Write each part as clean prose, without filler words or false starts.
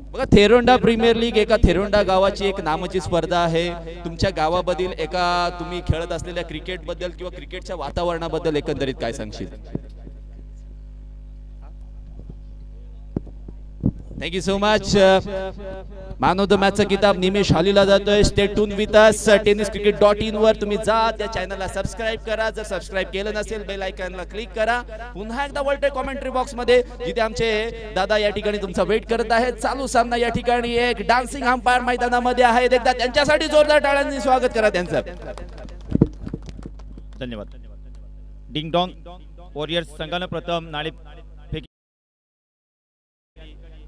बघा थेरोंडा premier league एका थेरोंडा गावाची एक नामाची स्पर्धा आहे। तुमच्या गावाबद्दल एका तुम्ही खेळत असलेल्या क्रिकेट बद्दल किंवा क्रिकेटच्या वातावरणाबद्दल एकंदरीत काय सांगशील? Thank you so much. Man of the मॅचचा किताब निमेश हालीला जातोय। Stay tune with us. tenniscricket.in वर तुम्ही जा, त्या चॅनलला सबस्क्राइब करा। जर सबस्क्राइब केलं नसेल बेल आयकॉनला क्लिक करा। पुन्हा एकदा वर्ल्ड कमेंट्री बॉक्स मध्ये जिथे आमचे दादा या ठिकाणी तुमचा वेट करत आहेत। चालू सामना या ठिकाणी एक डान्सिंग अंपायर मैदानामध्ये आहेत। एकदा त्यांच्यासाठी जोरदार टाळ्यांनी स्वागत करा त्यांचं। धन्यवाद। डिंग डॉंग वॉरियर्स संघाने प्रथम नाणे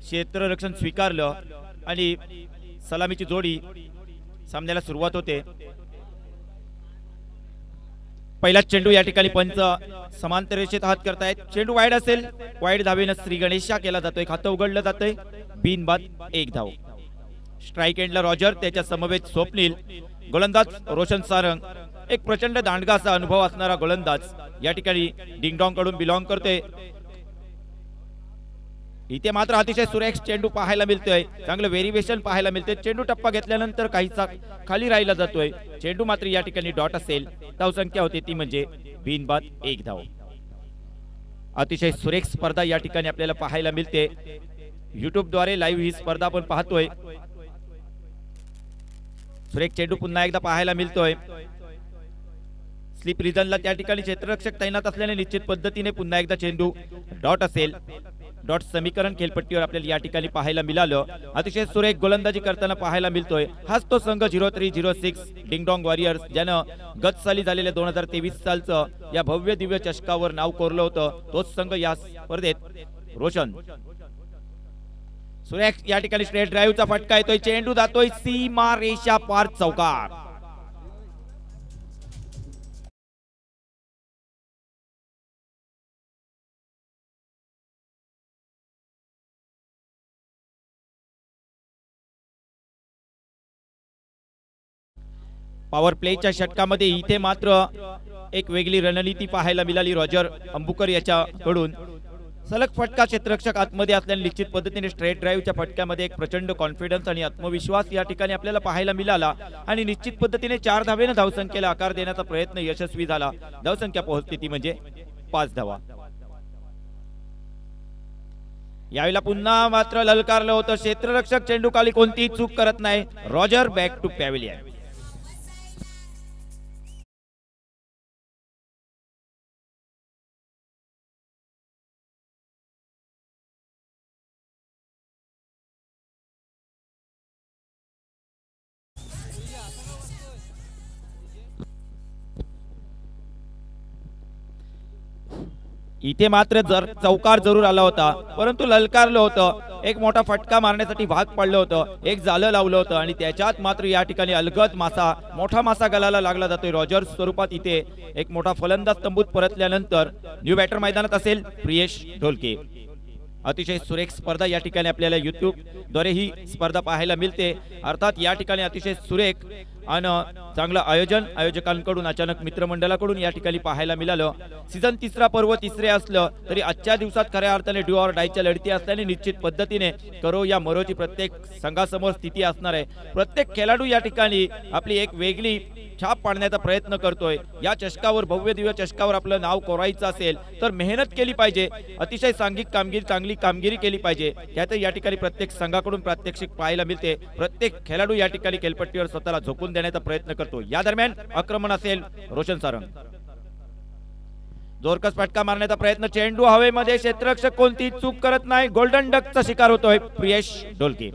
क्षेत्ररक्षण स्वीकारलं आणि सलामीची जोडी सामन्याला सुरुवात होते। पहिला चेंडू या ठिकाणी पंच समांतर रेषेत हात करतायत। चेंडू वाईड असेल, वाईड धावेने श्री गणेशा केला जातोय, खातं उघडलं जातंय। बिनबाद 1 धाव। स्ट्राइक एंडला रॉजर, त्याच्या समवेत स्वप्नील, गोलंदाज रोशन सारंग, एक प्रचंड दांडगा असा अनुभव असणारा गोलंदाज या ठिकाणी डिंगडॉंग कडून बिलॉंग करतोय। इथे मात्र अतिशय सुरेख चेंडू पाहायला मिळतोय, चांगलं व्हेरिएशन पाहायला मिळते। चेंडू टप्पा घेतल्यानंतर काहीसा खाली राहिला जातोय। चेंडू मात्र या ठिकाणी डॉट असेल, धाव संख्या होती ती म्हणजे बिनबाद 1 धाव। अतिशय सुरेख स्पर्धा या ठिकाणी आपल्याला पाहायला मिळते। YouTube द्वारे लाईव्ह ही स्पर्धा आपण पाहतोय। सुरेख चेंडू पुन्हा एकदा पाहायला मिळतोय। स्लिप रिजनला त्या ठिकाणी क्षेत्ररक्षक तैनात असल्याने निश्चित पद्धतीने पुन्हा एकदा चेंडू डॉट असेल। डॉट समीकरण खेळपट्टीवर आपल्याला या ठिकाणी पाहायला मिळालं। अतिशय सुरेख गोलंदाजी करताना पाहायला मिळतोय। हाच तो संघ 0306 डिंगडॉंग वॉरियर्स ज्यानं गत साली झालेल्या 2023 सालचं या भव्य दिव्य चषकावर नाव कोरलं होतं, तोच संघ या स्पर्धेत। रोशन सुरेख या ठिकाणी स्ट्रेट ड्राईव्हचा फटका येतोय, चेंडू जातोय सीमा रेषा पार चौकार। पॉवर प्लेच्या षटकामध्ये इथे मात्र एक वेगळी रणनीती पाहायला मिळाली रॉजर अंबुकर याच्याकडून। सलग फटका, क्षेत्ररक्षक आतमध्ये असल्याने निश्चित पद्धतीने स्ट्रेट ड्राईव्हच्या फटक्यामध्ये एक प्रचंड कॉन्फिडन्स आणि आत्मविश्वास या ठिकाणी आपल्याला पाहायला मिळाला आणि निश्चित पद्धतीने 4 धावेने धावसंख्येला आकार देण्याचा प्रयत्न यशस्वी झाला। धावसंख्या पोहोचली ती म्हणजे 5 धावा। यावेळेला पुन्हा मात्र ललकारलं होतं क्षेत्ररक्षक, चेंडू खाली कोणतीही चूक करत नाही। Roger back to pavilion. इथे मात्र चौकार जरूर आला होता, परंतु ललकारलं होतं। एक मोठा फटका मारण्यासाठी भाग पडलं होतं, एक जालं लावलं होतं आणि त्याच्यात मात्र या ठिकाणी अलगद मासा, मोठा मासा गलाला लागला जातोय। रॉजर स्वरूपात इथे एक मोठा फलंदाज तंबूत परतल्यानंतर न्यू बॅटर मैदानात असेल प्रियेश ढोलके। अतिशय सुरेख स्पर्धा या ठिकाणी आपल्याला YouTube द्वारे ही स्पर्धा पाहायला मिळते। अर्थात या ठिकाणी अतिशय सुरेख आणि चांगलं आयोजन आयोजकांकडून, अचानक मित्रमंडळाकडून या ठिकाणी पाहायला मिळालं। सीझन 3रा पर्व 3रे असलं तरी आजच्या दिवसात खऱ्या अर्थाने डू ऑर डायच्या लढती असल्याने निश्चित पद्धतीने करो या मरोची प्रत्येक संघासमोर स्थिती असणार आहे। प्रत्येक खेळाडू या ठिकाणी आपली एक वेगळी छाप पाडण्याचा प्रयत्न करतोय। या चषकावर, भव्य दिव्य चषकावर आपलं नाव कोरायचं असेल तर मेहनत केली पाहिजे, अतिशय सांघिक कामगिरी, चांगली कामगिरी केली पाहिजे। त्यात या ठिकाणी प्रत्येक संघाकडून प्रात्यक्षिक पाहायला मिळते। प्रत्येक खेळाडू या ठिकाणी खेळपट्टीवर स्वतःला झोकून देण्याचा प्रयत्न करतो। या दरम्यान आक्रमण असेल रोशन सारंग, जोरकस फटका मारण्याचा प्रयत्न, चेंडू हवेमध्ये, क्षेत्ररक्षक कोणती चूक करत नाही। गोल्डन डकचा शिकार होतोय प्रियेश ढोलके।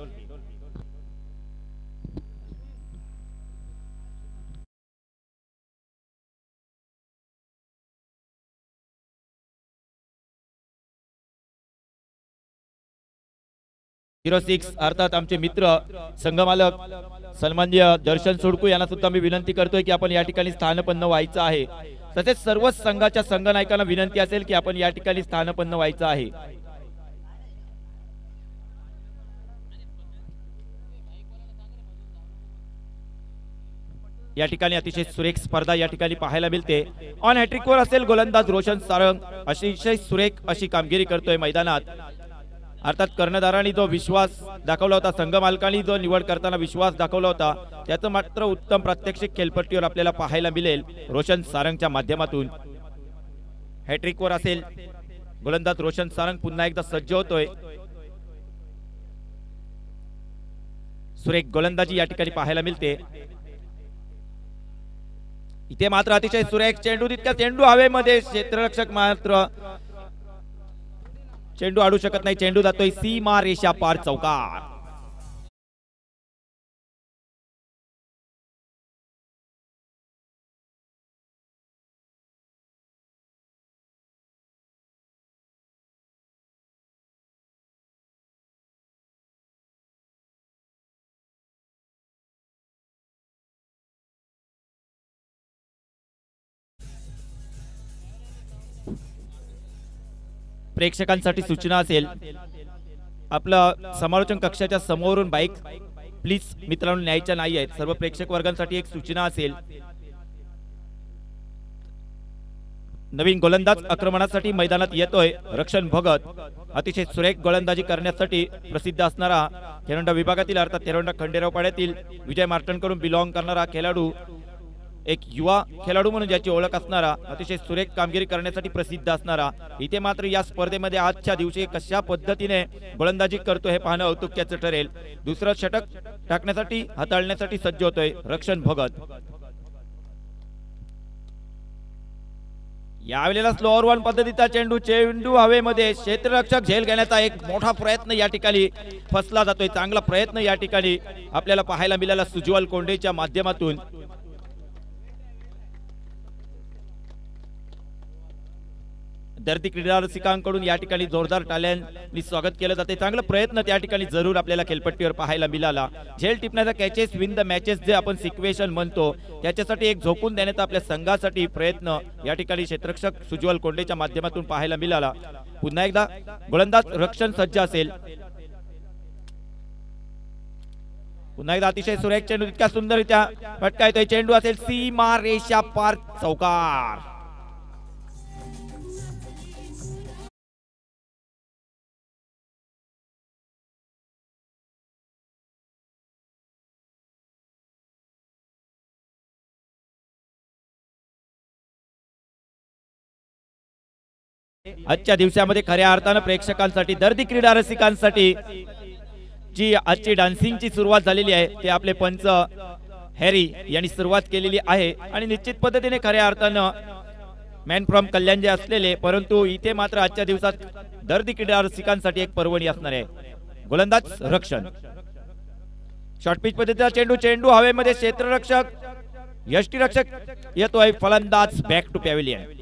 अर्थात आमचे मित्र संघमालक सन्माननीय दर्शन सोडकू यांना सुद्धा मी विनंती करतोय की आपण या ठिकाणी स्थानपन्न व्हायचं आहे। तसेच सर्व संघाच्या संघनायकांना विनंती असेल की आपण या ठिकाणी स्थानपन्न व्हायचं आहे। या ठिकाणी अतिशय सुरेख स्पर्धा या ठिकाणी पाहायला मिळते। ऑन हॅट्रिक वर असेल गोलंदाज रोशन सारंग, अतिशय सुरेख अशी कामगिरी करतोय मैदानात अर्थात कर्णधारांनी जो विश्वास दाखवला होता, संघ मालकांनी जो निवड करताना विश्वास दाखवला होता, त्याचं मात्र उत्तम प्रात्यक्षिक खेळपट्टीवर आपल्याला पाहायला मिळेल रोशन सारंगच्या माध्यमातून. हॅट्रिकवर असेल गोलंदाज रोशन सारंग, पुन्हा एकदा सज्ज होतोय. सुरेख गोलंदाजी या ठिकाणी पाहायला मिळते. इथे मात्र अतिशय सुरेख चेंडू, तितक्या चेंडू हवेमध्ये, क्षेत्ररक्षक मात्र चेंडू अडू शकत नाही. चेंडू जातोय सीमा रेषा पार चौकार. प्रेक्षकांसाठी सूचना असेल, आपलं समालोचन कक्षाच्या समोरून बाईक प्लीज मित्रांनो न्यायच्या नाही आहेत. सर्व प्रेक्षक वर्गांसाठी एक सूचना असेल, नवीन गोलंदाज आक्रमणासाठी मैदानात येतोय रक्षण भगत. अतिशय सुरेख गोलंदाजी करण्यासाठी प्रसिद्ध असणारा तेरंडा विभागातील अर्थात तेरंडा खंडेराव पाड्यातील विजय मार्टनकडून बिलॉंग करणारा खेळाडू, एक युवा खेळाडू म्हणून ज्याची ओळख असणारा, अतिशय सुरेख कामगिरी करण्यासाठी प्रसिद्ध असणारा. इथे मात्र या स्पर्धेमध्ये आजच्या दिवशी कशा पद्धतीने गोलंदाजी करतो हे पाहणं औत्सुक्याचं ठरेल. दुसरं षटक टाकण्यासाठी हाताळण्यासाठी सज्ज होतोय रक्षण भगत. यावेळेला स्लोअर वन पद्धतीचा चेंडू, चेंडू हवेमध्ये, क्षेत्ररक्षक झेल घेण्याचा एक मोठा प्रयत्न या ठिकाणी फसला जातोय. चांगला प्रयत्न या ठिकाणी आपल्याला पाहायला मिळाला सुजवल कोंडेच्या माध्यमातून. दर्दी क्रीडा रसिकांकडून या ठिकाणी जोरदार टाळ्यांनी स्वागत केलं जाते. चांगला प्रयत्न त्या ठिकाणी जरूर आपल्याला खेळपट्टीवर पाहायला मिळाला. झेल टिपण्याचा कॅचेस विन द मॅचेस जे आपण सिक्वेशन म्हणतो, त्याच्यासाठी एक झोकून देण्याचा आपल्या संघासाठी प्रयत्न या ठिकाणी क्षेत्ररक्षक सुजवल कोंडेच्या माध्यमातून पाहायला मिळाला. पुन्हा एकदा गोलंदाज रक्षण सज्ज असेल. पुन्हा एकदा अतिशय सुरेख चेंडू, इतका सुंदररित्या फटका येतोय. चेंडू असेल सीमा रेषा पार चौकार. आजच्या दिवसामध्ये खऱ्या अर्थानं प्रेक्षकांसाठी, दर्दी क्रीडा रसिकांसाठी जी आजची डान्सिंगची सुरुवात झालेली आहे ते आपले पंच हॅरी यांनी सुरुवात केलेली आहे. आणि निश्चित पद्धतीने खऱ्या अर्थानं मॅन फ्रॉम कल्याण जे असलेले, परंतु इथे मात्र आजच्या दिवसात दर्दी क्रीडा रसिकांसाठी एक पर्वणी असणार आहे. गोलंदाज रक्षण, शॉर्ट पिच पद्धतीचा चेंडू, चेंडू हवेमध्ये, क्षेत्ररक्षक यष्टीरक्षक येतोय. फलंदाज बॅक टू पॅव्हिलियन.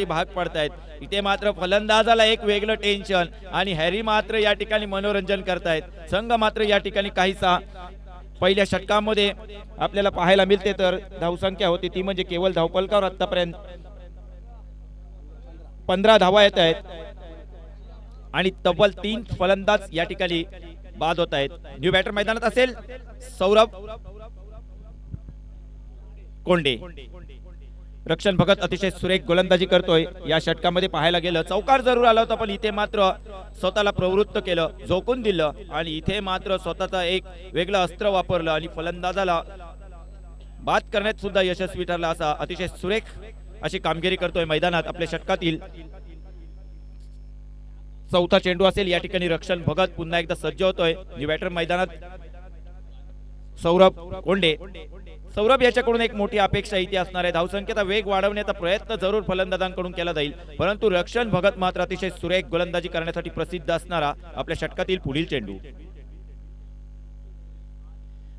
भाग पडतायत. इथे मात्र फलंदाजाला एक वेगळं टेन्शन आणि हॅरी मात्र या ठिकाणी मनोरंजन करतायत. संघ मात्र या ठिकाणी काहीसा पहिल्या षटकामध्ये आपल्याला पाहायला मिळते. तर धावसंख्या होती ती म्हणजे केवळ धावफलकावर आतापर्यंत 15 धावा येत आहेत आणि तब्बल 3 फलंदाज या ठिकाणी बाद होत आहेत. न्यू बॅटर मैदानात असेल सौरभ कोंडे. रक्षण भगत अतिशय सुरेख गोलंदाजी करतोय. या षटकामध्ये पाहायला गेलं चौकार जरूर आला होता, पण इथे मात्र स्वतःला प्रवृत्त केलं, झोकून दिलं आणि इथे मात्र स्वतःचा एक वेगळं अस्त्र वापरलं आणि फलंदाजाला बाद करण्यात सुद्धा यशस्वी ठरला. असा अतिशय सुरेख अशी कामगिरी करतोय मैदानात. आपल्या षटकातील चौथा चेंडू असेल. या ठिकाणी रक्षण भगत पुन्हा एकदा सज्ज होतोय. न्यू बॅटर मैदानात सौरभ कोंडे. सौरभ याच्याकडून एक मोठी अपेक्षा इथे असणार आहे. धावसंख्येचा वेग वाढवण्याचा प्रयत्न जरूर फलंदाजांकडून केला जाईल, परंतु रक्षण भगत मात्र अतिशय सुरेख गोलंदाजी करण्यासाठी प्रसिद्ध असणारा आपल्या षटकातील पुढील चेंडू.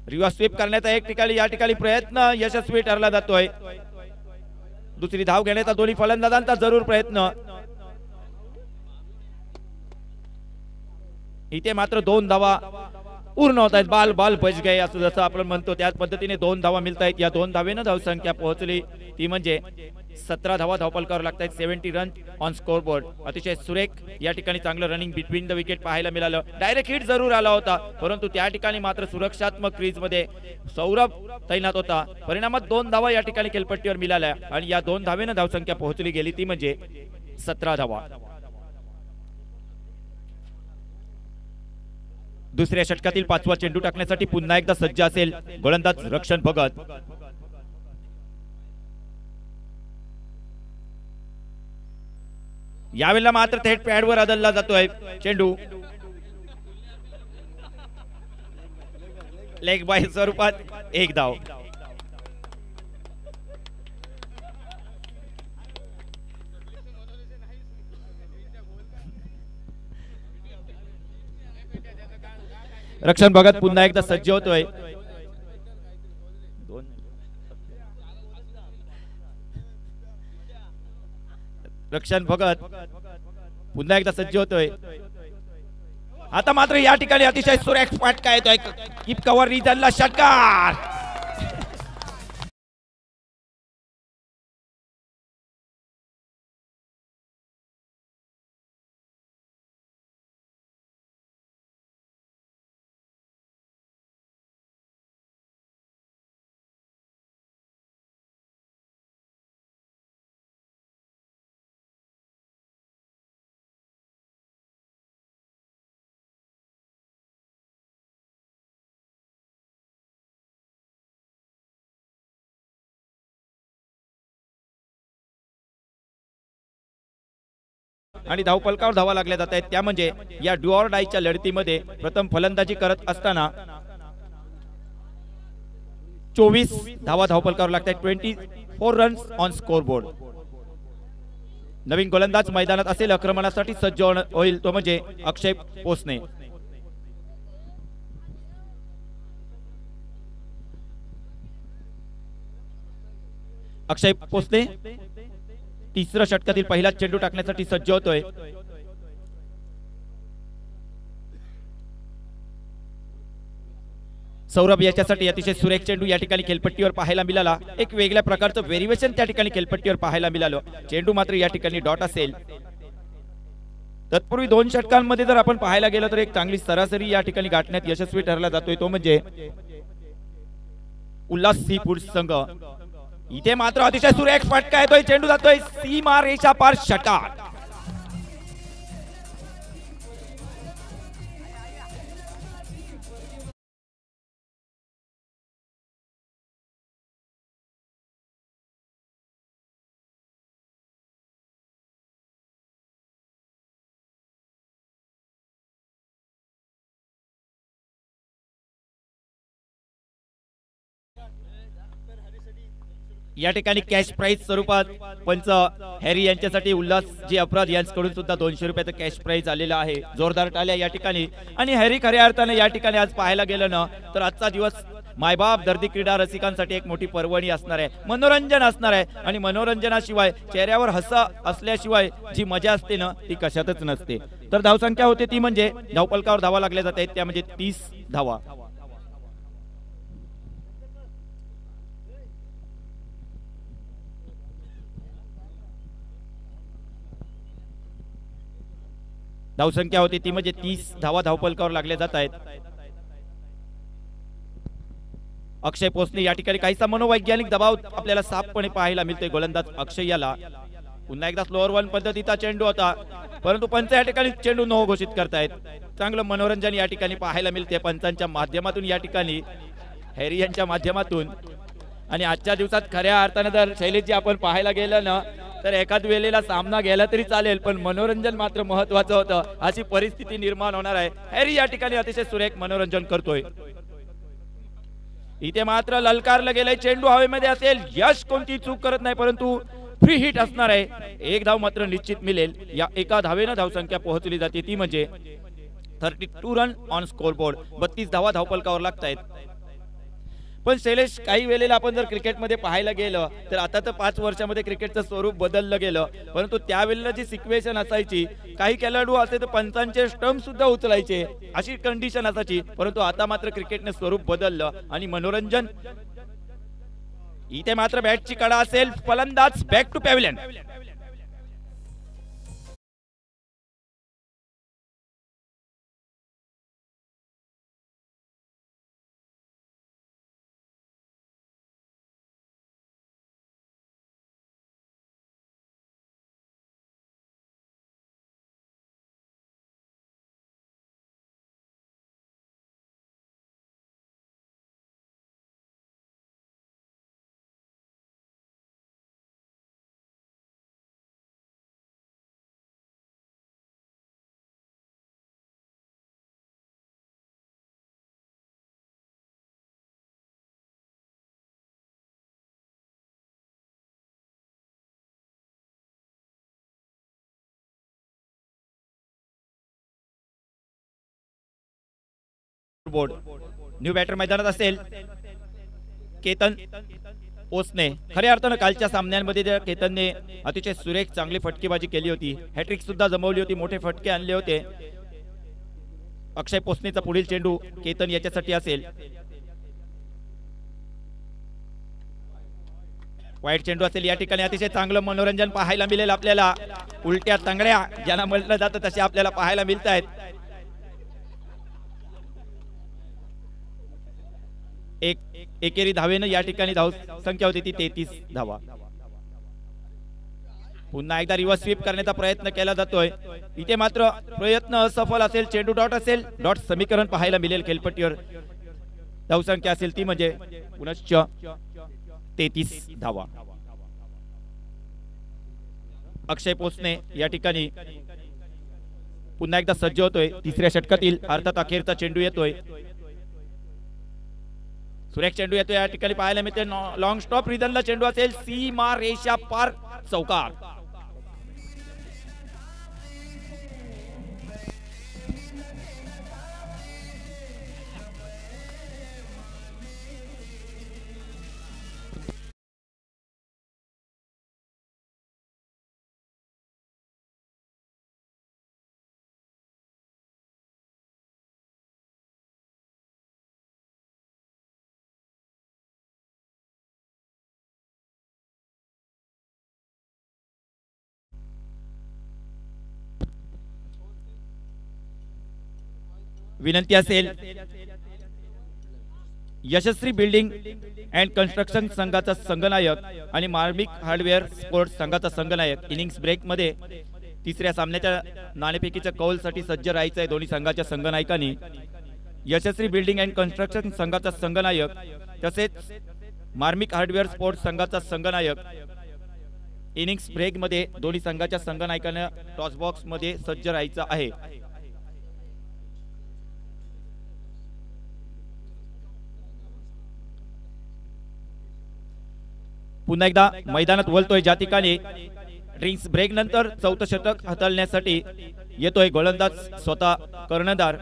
रिव्हर्स स्वीप करण्याचा एक ठिकाणी या ठिकाणी प्रयत्न यशस्वी ठरला जातोय. दुसरी धाव घेण्याचा दोन्ही फलंदाजांचा जरूर प्रयत्न. इथे मात्र 2 धावा पूर्ण होत आहेत. बाल बाल बच गए असं जसं आपण म्हणतो त्याच पद्धतीने 2 धावा मिळत आहेत. या 2 धावेनं धावसंख्या पोहोचली ती म्हणजे 17 धावा धावपल करावं लागतात. 70 रन ऑन स्कोर बोर्ड. अतिशय सुरेख या ठिकाणी चांगलं रनिंग बिटवीन द विकेट पाहायला मिळालं. डायरेक्ट हिट जरूर आला होता परंतु त्या ठिकाणी मात्र सुरक्षात्मक क्रीज मध्ये सौरभ तैनात होता. परिणामात 2 धावा या ठिकाणी खेळपट्टीवर मिळाल्या आणि या 2 धावेनं धावसंख्या पोहोचली गेली ती म्हणजे 17 धावा. दुसऱ्या षटकातील 5वा चेंडू टाकण्यासाठी पुन्हा एकदा सज्ज असेल गोलंदाज रक्षण भगत. यावेळेला मात्र थेट पॅडवर आदळला जातोय चेंडू. लेग बाय स्वरूपात 1 धाव. रक्षण भगत पुन्हा एकदा सज्ज होतोय. रक्षण भगत पुन्हा एकदा सज्ज होतोय. आता मात्र या ठिकाणी अतिशय सुरेख फटका येतोय. कीप कव्हर रिजनला षटकार. आणि धावपलकावर धावा लागल्या जात आहेत. त्या म्हणजे या डू ऑर डायच्या लढतीमध्ये प्रथम फलंदाजी करत असताना 24 धावा धावपलकावर लागत आहेत. 24 रन्स ऑन स्कोर बोर्ड. नवीन गोलंदाज मैदानात असेल आक्रमणासाठी सज्ज होईल तो म्हणजे अक्षय पोसने. अक्षय पोसने तिसऱ्या षटकातील पहिला चेंडू टाकण्यासाठी सज्ज होतोय. सौरभ याच्यासाठी अतिशय सुरेख चेंडू या ठिकाणी खेळपट्टीवर पाहायला मिळाला. एक वेगळ्या प्रकारचं व्हेरिएशन त्या ठिकाणी खेळपट्टीवर पाहायला मिळालं. चेंडू मात्र या ठिकाणी डॉट असेल. तत्पूर्वी 2 षटकांमध्ये जर आपण पाहायला गेलो तर एक चांगली सरासरी या ठिकाणी गाठण्यात यशस्वी ठरला जातोय तो म्हणजे उल्हास सीफूड संघ. इथे मात्र अतिशय सुरेख फटका येतोय. चेंडू जातोय सीमा रेषा पार षटकार. या ठिकाणी कॅश प्राइज स्वरूपात पंच हॅरी यांच्यासाठी उल्हासजी अपराध यांच्याकडून सुद्धा 200 रुपयाचं कॅश प्राइज आलेलं आहे. जोरदार टाळ्या या ठिकाणी. आणि हॅरी खऱ्या अर्थाने या ठिकाणी आज पाहायला गेलं ना तर आजचा दिवस मायबाप दर्दी क्रीडा रसिकांसाठी एक मोठी पर्वणी असणार आहे. मनोरंजन असणार आहे आणि मनोरंजनाशिवाय चेहऱ्यावर हसा असल्याशिवाय जी मजा असते ना ती कशातच नसते. तर धावसंख्या होते ती म्हणजे धावपलकावर धावा लागल्या जात आहेत त्या म्हणजे 30 धावा. धावसंख्या होती ती म्हणजे 30 धावा धावपलकावर लागल्या जात आहेत. अक्षय पोसने या ठिकाणी काहीसा मनोवैज्ञानिक दबाव आपल्याला साफपणे पाहायला मिळतोय. गोलंदाज अक्षय याला पुन्हा एकदा स्लोअर वन पद्धतीचा चेंडू होता परंतु पंच या ठिकाणी चेंडू नो घोषित करतायत. चांगलं मनोरंजन या ठिकाणी पाहायला मिळते पंचांच्या माध्यमातून या ठिकाणी हॅरी यांच्या माध्यमातून. आणि आजच्या दिवसात खऱ्या अर्थाने जर शैलीची आपण पाहायला गेलं ना तर एखाद वेळेला सामना गेला तरी चालेल पण मनोरंजन मात्र महत्वाचं होतं. अशी परिस्थिती निर्माण होणार आहे. हॅरी या ठिकाणी अतिशय सुरेख मनोरंजन करतोय. इथे मात्र ललकारला गेलाय. चेंडू हवेमध्ये असेल. यश कोणती चूक करत नाही परंतु फ्री हिट असणार आहे. 1 धाव मात्र निश्चित मिळेल. या एका धावेनं धावसंख्या पोहोचली जाते ती म्हणजे 32 रन ऑन स्कोर बोर्ड. 32 धावा धावपलकावर लागत आहेत. पण शैलेश, काही वेळेला आपण जर क्रिकेटमध्ये पाहायला गेलं तर आता तर 5 वर्षामध्ये क्रिकेटचं स्वरूप बदललं गेलं, परंतु त्यावेळेला जी सिच्युएशन असायची, काही खेळाडू असे तर पंचांचे स्टंप सुद्धा उचलायचे, अशी कंडिशन असायची. परंतु आता मात्र क्रिकेटने स्वरूप बदललं आणि मनोरंजन. इथे मात्र बॅटची कडा असेल, फलंदाज बॅक टू पॅव्हिलियन. बोर्ड न्यू बॅटर मैदानात असेल केतन ओसने. खऱ्या अर्थानं कालच्या सामन्यांमध्ये त्या केतनने अतिशय सुरेख चांगली फटकेबाजी केली होती, हॅट्रिक सुद्धा जमवली होती, मोठे फटके आणले होते. अक्षय पोसनेचा पुढील चेंडू केतन याच्यासाठी असेल. वाईट चेंडू असेल. या ठिकाणी अतिशय चांगलं मनोरंजन पाहायला मिळेल आपल्याला. उलट्या तंगड्या ज्यांना म्हटलं जातं तसे आपल्याला पाहायला मिळत आहेत. एकेरी धावेनं या ठिकाणी धाव संख्या होती ती 33 धावा. पुन्हा एकदा रिव्हर्स स्वीप करण्याचा प्रयत्न केला जातोय. इथे मात्र प्रयत्न असफल असेल. चेंडू डॉट असेल. डॉट समीकरण पाहायला मिळेल खेळपट्टीवर. धावसंख्या असेल ती म्हणजे पुनश्च 33 धावा. अक्षय पोसने या ठिकाणी पुन्हा एकदा सज्ज होतोय. तिसऱ्या षटकातील अर्थात अखेरचा चेंडू येतोय. सुरेख चेंडू येतो या ठिकाणी पाहायला मिळते. लॉंग स्टॉप रिदनला चेंडू असेल. सीमा रेषा पार चौकार. विनंती असेल यशस्वी बिल्डिंग अँड कन्स्ट्रक्शन संघाचा संघनायक आणि मार्मिक हार्डवेअर स्पोर्ट्स संघाचा संघनायक इनिंग्स ब्रेक मध्ये तिसऱ्या सामन्याच्या नाणेफेकीच्या कौलसाठी सज्ज राहायचं आहे. दोन्ही संघाच्या संघनायकांनी यशस्वी बिल्डिंग अँड कन्स्ट्रक्शन संघाचा संघनायक तसेच मार्मिक हार्डवेअर स्पोर्ट्स संघाचा संघनायक इनिंग्स ब्रेक मध्ये दोन्ही संघाच्या संघनायकांना टॉस बॉक्स मध्ये सज्ज राहायचं आहे. पुन्हा एकदा मैदानात वळतोय ज्या ठिकाणी ड्रिंक्स ब्रेक नंतर चौथं षटक हाताळण्यासाठी येतोय गोलंदाज स्वतः कर्णधार.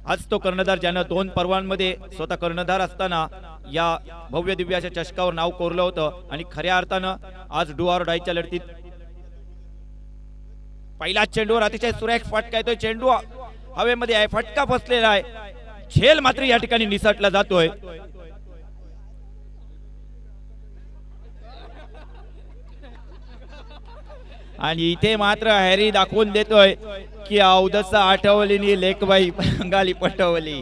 आज तो कर्णधार ज्यानं 2 पर्वांमध्ये स्वतः कर्णधार असताना या भव्य दिव्य अशा चषकावर नाव कोरलं होतं आणि खऱ्या अर्थानं आज डू ऑर डायच्या लढतीत पहिला चेंडूवर अतिशय सुरेख फटका येतोय. चेंडू हवेमध्ये आहे, फटका फसलेला आहे. झेल मात्र या ठिकाणी निसटला जातोय. आणि इथे मात्र हॅरी दाखवून देतोय की अवधसा आठवलीनी लेकबाई बंगाली पटवली.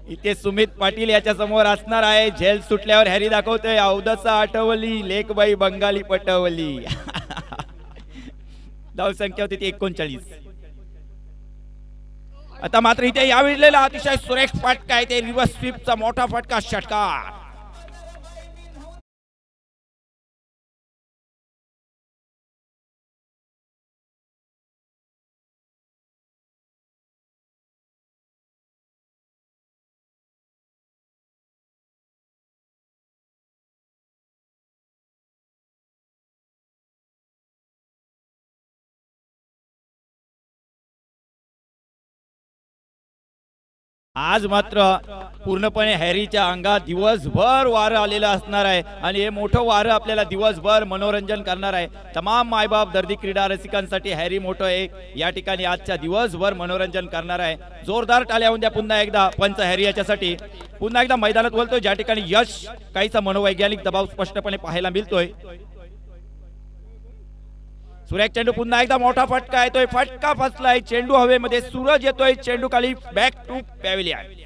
इथे सुमित पाटील याच्या समोर असणार आहे. झेल सुटल्यावर हॅरी दाखवतोय अवधसा आठवली लेकबाई बंगाली पटवली. धाव संख्या होती ती 39. आता मात्र इथे यावेळेला अतिशय सुरेख फटका आहे. ते रिव्हर्स स्वीपचा मोठा फटका षटकार. आज मात्र पूर्णपणे हॅरीच्या अंगात दिवसभर वारं आलेलं असणार आहे आणि हे मोठं वारं आपल्याला दिवसभर मनोरंजन करणार आहे. तमाम मायबाप दर्दी क्रीडा रसिकांसाठी हॅरी मोठं एक या ठिकाणी आजच्या दिवसभर मनोरंजन करणार आहे. जोरदार टाळ्या होऊन द्या पुन्हा एकदा पंच हॅरी याच्यासाठी. पुन्हा एकदा मैदानात बोलतोय ज्या ठिकाणी यश काहीसा मनोवैज्ञानिक दबाव स्पष्टपणे पाहायला मिळतोय. सुरेख चेंडू पुन्हा एकदा मोठा फटका येतोय, फटका फसलाय, चेंडू हवेमध्ये, सूरज येतोय, चेंडू खाली, बॅक टू पॅव्हिलियन.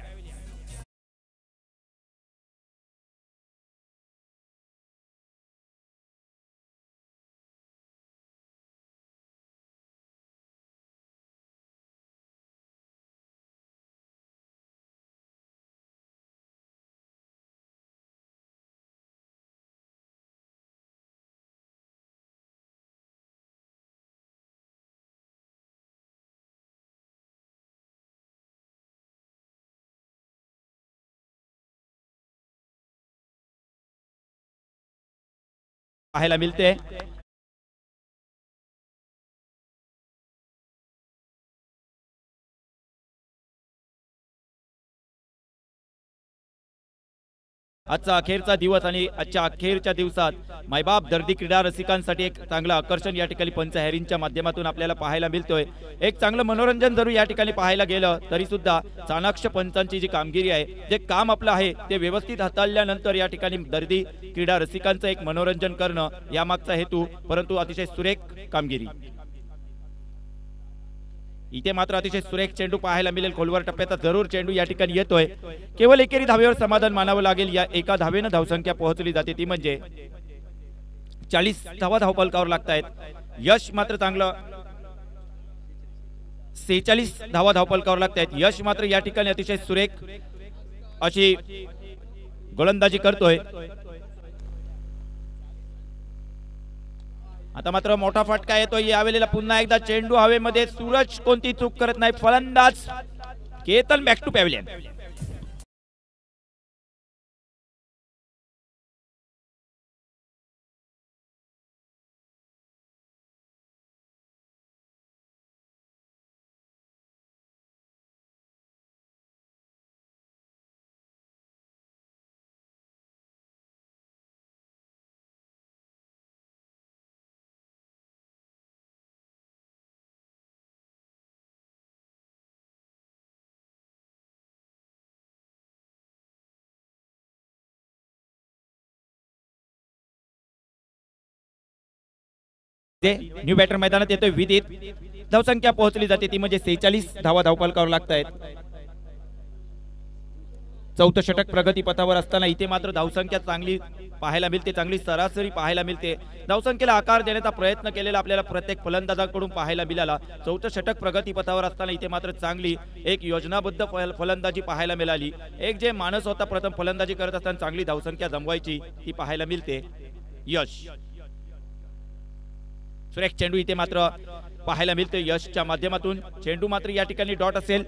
पाहायला मिळते. आजचा अखेरचा दिवस आणि आजच्या अखेरच्या दिवसात मायबाप दर्दी क्रीडा रसिकांसाठी एक चांगलं आकर्षण या ठिकाणी पंच हॅरींच्या माध्यमातून आपल्याला पाहायला मिळतोय. एक चांगलं मनोरंजन जरूर या ठिकाणी पाहायला गेलं तरी सुद्धा चाणाक्ष पंचांची जी कामगिरी आहे, जे काम आपलं आहे ते व्यवस्थित हाताळल्यानंतर या ठिकाणी दर्दी क्रीडा रसिकांचं एक मनोरंजन करणं यामागचा हेतू, परंतु अतिशय सुरेख कामगिरी. इथे मात्र अतिशय सुरेख चेंडू पाहायला मिळेल. खोलवर टप्प्याचा जरूर चेंडू या ठिकाणी येतोय. केवळ एकेरी धावेवर समाधान मानावं लागेल. या एका धावेनं धावसंख्या पोहोचली जाते ती म्हणजे 40 धावा धावफलकावर लागतायत. यश मात्र चांगलं 46 धावा धावफलकावर लागतायत. यश मात्र या ठिकाणी अतिशय सुरेख अशी गोलंदाजी करतोय. आता मात्र मोठा फटका येतोय यावेळेला. पुन्हा एकदा चेंडू हवेमध्ये, सूरज कोणती चूक करत नाही, फलंदाज Ketan back to pavilion. New batter मैदानात येतोय. विदित धावसंख्या पोहोचली जाते ती म्हणजे 46 धावा धावफलकावर लागतायत. चौथं षटक प्रगती पथावर असताना इथे मात्र धावसंख्या चांगली पाहायला मिळते, चांगली सरासरी पाहायला मिळते. धावसंख्येला आकार देण्याचा प्रयत्न केलेला आपल्याला प्रत्येक फलंदाजाकडून पाहायला मिळाला. चौथं षटक प्रगती पथावर असताना इथे मात्र चांगली एक योजनाबद्ध फलंदाजी पाहायला मिळाली. एक जे मानस होता प्रथम फलंदाजी करत असताना चांगली धावसंख्या जमवायची ती पाहायला मिळते. यश सुरेख चेंडू इथे मात्र पाहायला मिळते यशच्या माध्यमातून. चेंडू मात्र या ठिकाणी डॉट असेल.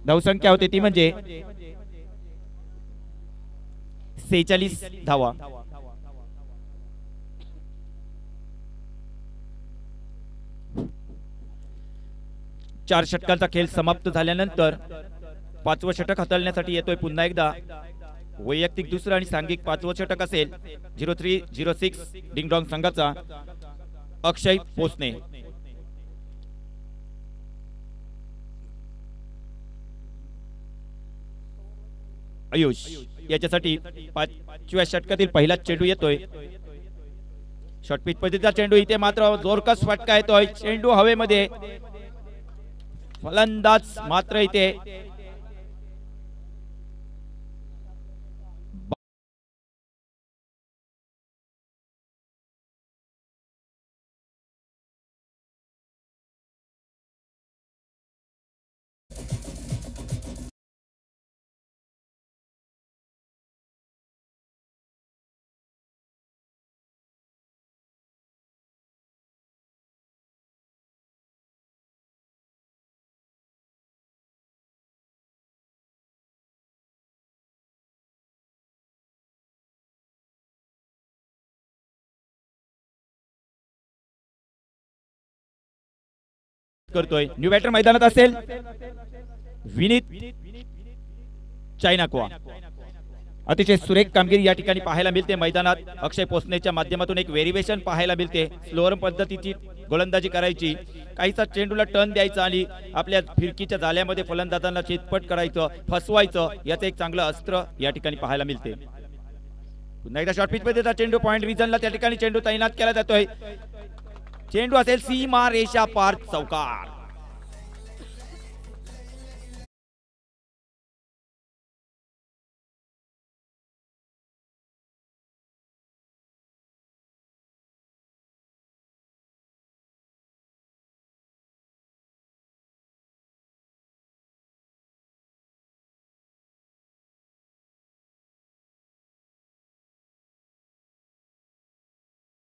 धावसंख्या होते ती म्हणजे 46 धावा. चार षटकांचा खेळ समाप्त झाल्यानंतर पाचवं षटक हाताळण्यासाठी येतोय पुन्हा एकदा. वैयक्तिक दुसरं आणि सांघिक पाचवं षटक असेल 0306 डिंगडॉंग संघाचा अक्षय पोसने. आयुष याच्यासाठी पाचव्या षटकातील पहिलाच चेंडू येतोय. शॉर्टपिच पद्धतीचा चेंडू इथे मात्र जोरकस फटका येतोय. चेंडू हवेमध्ये, फलंदाज मात्र इथे करतोय. न्यू बॅटर मैदानात असेल विनीत चायनाक्वा. अतिशय सुरेख कामगिरी या ठिकाणी पाहायला मिळते मैदानात. अक्षय पोसनेच्या माध्यमातून एक व्हेरिएशन पाहायला मिळते. स्लोअर पद्धतीची गोलंदाजी करायची, काहीसा चेंडूला टर्न द्यायचा आणि आपल्या फिरकीच्या जाल्यामध्ये फलंदाजांना चितपट करायचं, फसवायचं, याचं एक चांगलं अस्त्र या ठिकाणी पाहायला मिळते. पुन्हा एकदा शॉर्ट पिच मध्ये चेंडू पॉइंट रिजनला त्या ठिकाणी चेंडू तैनात केला जातोय. चेंडू असेल सीमा रेषा पार चौकार.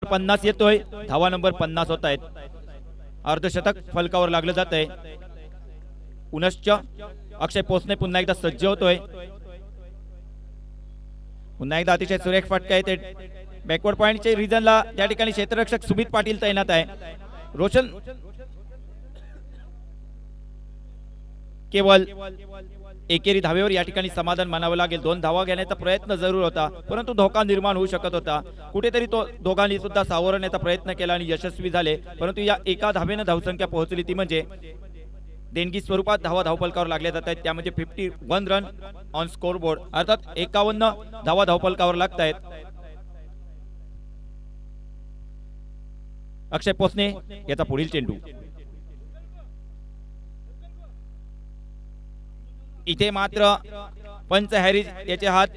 पन्नास येतोय. धावा नंबर 50 होत आहेत. अर्धशतक फलकावर लागलं जात आहे. पुनश्च अक्षय पोसने पुन्हा एकदा सज्ज होतोय. पुन्हा एकदा अतिशय सुरेख फटका येते. बॅकवर्ड पॉइंटच्या रिजनला त्या ठिकाणी क्षेत्ररक्षक सुमित पाटील तैनात आहे. रोशन केवळ एकेरी धावेवर या ठिकाणी समाधान मानावं लागेल. 2 धावा घेण्याचा प्रयत्न जरूर होता, परंतु धोका निर्माण होऊ शकत होता. कुठेतरी तो दोघांनी सुद्धा सावरण्याचा प्रयत्न केला आणि यशस्वी झाले, परंतु या एका धावेनं धावसंख्या पोहोचली, ती म्हणजे देणगी स्वरूपात धावा धावफलकावर लागल्या जात आहेत. त्यामध्ये 51 रन ऑन स्कोर बोर्ड, अर्थात 51 धावा धावफलकावर लागत आहेत. अक्षय पोसने याचा पुढील चेंडू. इथे मात्र पंच हॅरिस याचे हात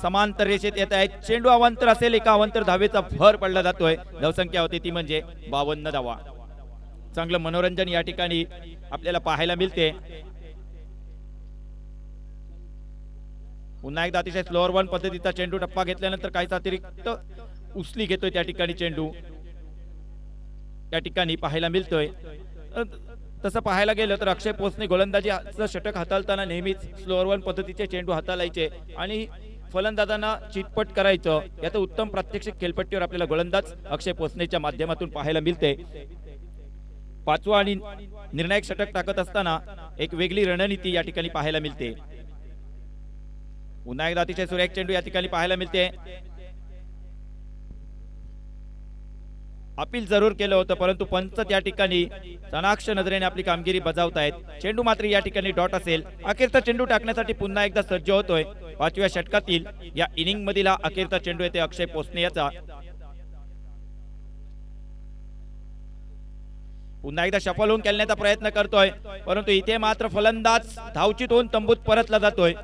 समांतर रेषेत येत आहेत. चेंडू अवांतर असेल, एका अवांतर धावेचा भर पडला जातोय. धावसंख्या होती ती म्हणजे 52 धावा. चांगलं मनोरंजन या ठिकाणी आपल्याला पाहायला मिळते. पुन्हा एकदा अतिशय स्लोअर वन पद्धतीचा चेंडू टप्पा घेतल्यानंतर काहीच अतिरिक्त उचली घेतोय त्या ठिकाणी चेंडू त्या ठिकाणी पाहायला मिळतोय. तसं पाहायला गेलं तर अक्षय पोसने गोलंदाजीचं षटक हाताळताना नेहमीच स्लोअर वन पद्धतीचे चेंडू हाताळायचे आणि फलंदाजांना चितपट करायचं. याचं उत्तम प्रात्यक्षिक खेळपट्टीवर आपल्याला गोलंदाज अक्षय पोसनेच्या माध्यमातून पाहायला मिळते. 5वा आणि निर्णायक षटक टाकत असताना एक वेगळी रणनीती या ठिकाणी पाहायला मिळते. पुन्हा एकदा अतिशय सुरेख चेंडू या ठिकाणी पाहायला मिळते. अपील जरूर केलं होतं, परंतु पंच त्या ठिकाणी चाणाक्ष नजरेने आपली कामगिरी बजावतायत. चेंडू मात्र या ठिकाणी डॉट असेल. अखेरचा चेंडू टाकण्यासाठी पुन्हा एकदा सज्ज होतोय. 5व्या षटकातील या इनिंग मधील अखेरचा चेंडू येते अक्षय पोसने याचा. पुन्हा एकदा शफल होऊन खेळण्याचा प्रयत्न करतोय, परंतु इथे मात्र फलंदाज धावचीत होऊन तंबूत परतला जातोय.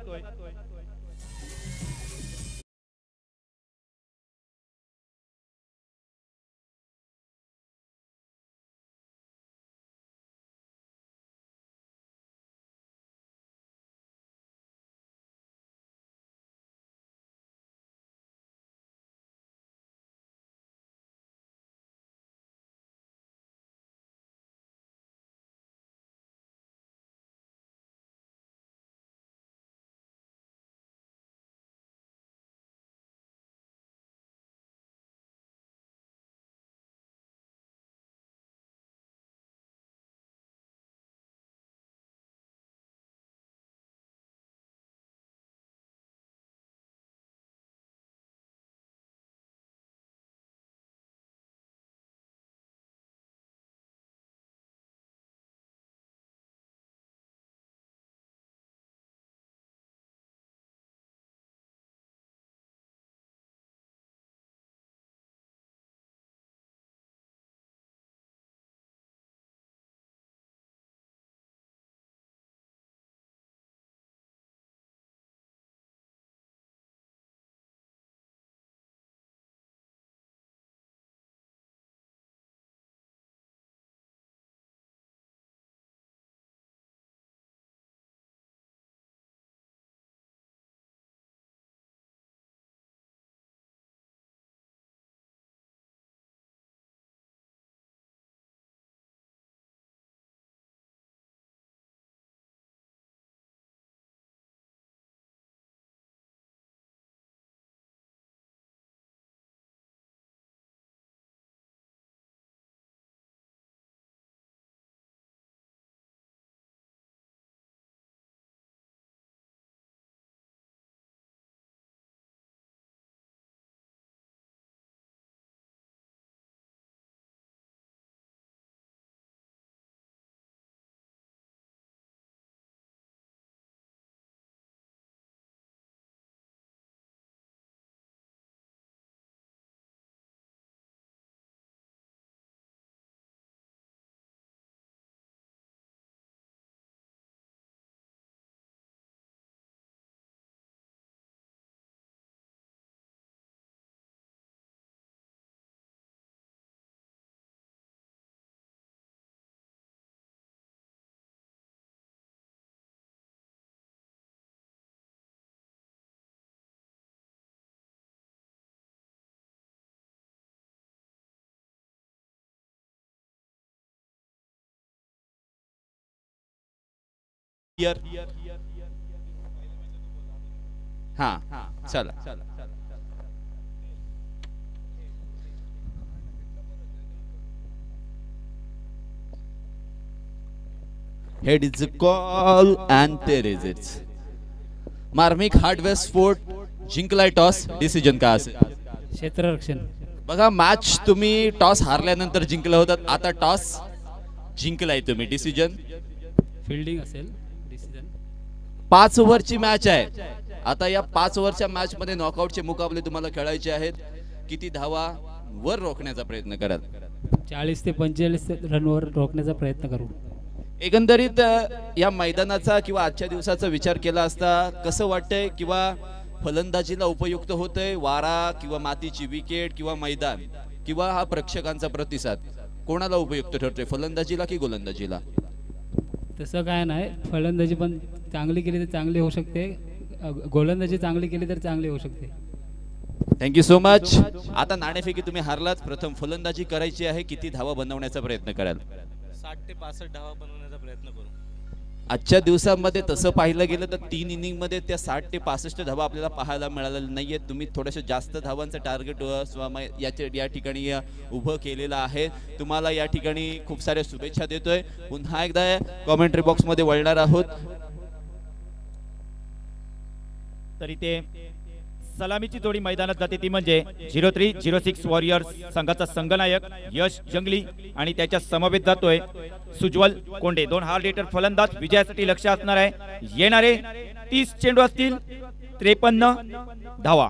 हा चला. Head is a call and there is it. मार्मिक हार्डवेअर स्पोर्ट जिंकलाय टॉस, डिसिजन का असेल? क्षेत्ररक्षण. बघा मॅच तुम्ही टॉस हारल्यानंतर जिंकलं होतं, आता टॉस जिंकलाय तुम्ही, डिसिजन फिल्डिंग असेल. डिसिजन 5 ओव्हरची मॅच आहे. आता या 5 ओव्हरच्या मॅच मध्ये नॉकआउटचे मुकाबले तुम्हाला खेळायचे आहेत. किती धावा वर रोखण्याचा प्रयत्न कराल? 40 ते 45 रनवर रोखण्याचा प्रयत्न करू. एकंदरीत या मैदानाचा किंवा आजच्या दिवसाचा विचार केला असता कसं वाटतंय, किंवा फलंदाजीला उपयुक्त होतंय वारा किंवा मातीची विकेट किंवा मैदान किंवा हा प्रेक्षकांचा प्रतिसाद, कोणाला उपयुक्त ठरतोय, फलंदाजीला की गोलंदाजीला? तसं काय नाही, फलंदाजी पण चांगली केली तर चांगली होऊ शकते, गोलंदाजी चांगली केली तर चांगली होऊ शकते. Thank you so much. आता नाणेफेकी तुम्ही हारलात, प्रथम फलंदाजी करायची आहे. किती धावा बनवण्याचा प्रयत्न कराल? 60 ते 65 धावा बनवण्याचा प्रयत्न करू. आजच्या दिवसामध्ये तसं पाहिलं गेलं तर 3 इनिंग मध्ये त्या 60 ते 65 धावा आपल्याला पाहायला मिळालेल्या नाहीये. तुम्ही थोडेसे जास्त धावांचं टार्गेट या ठिकाणी उभं केलेलं आहे. तुम्हाला या ठिकाणी खूप साऱ्या शुभेच्छा देतोय. पुन्हा एकदा कॉमेंट्री बॉक्स मध्ये वळणार आहोत. तरी ते सलामीची जोडी मैदानात जाते, ती म्हणजे 0306 वॉरियर्स संघाचा संघनायक यश जंगली आणि त्याच्या समवेत जातोय सुज्वल कोंडे. 2 हार्ड हिटर फलंदाज विजयासाठी लक्ष असणार आहे. येणारे 30 चेंडू असतील, 53 धावा.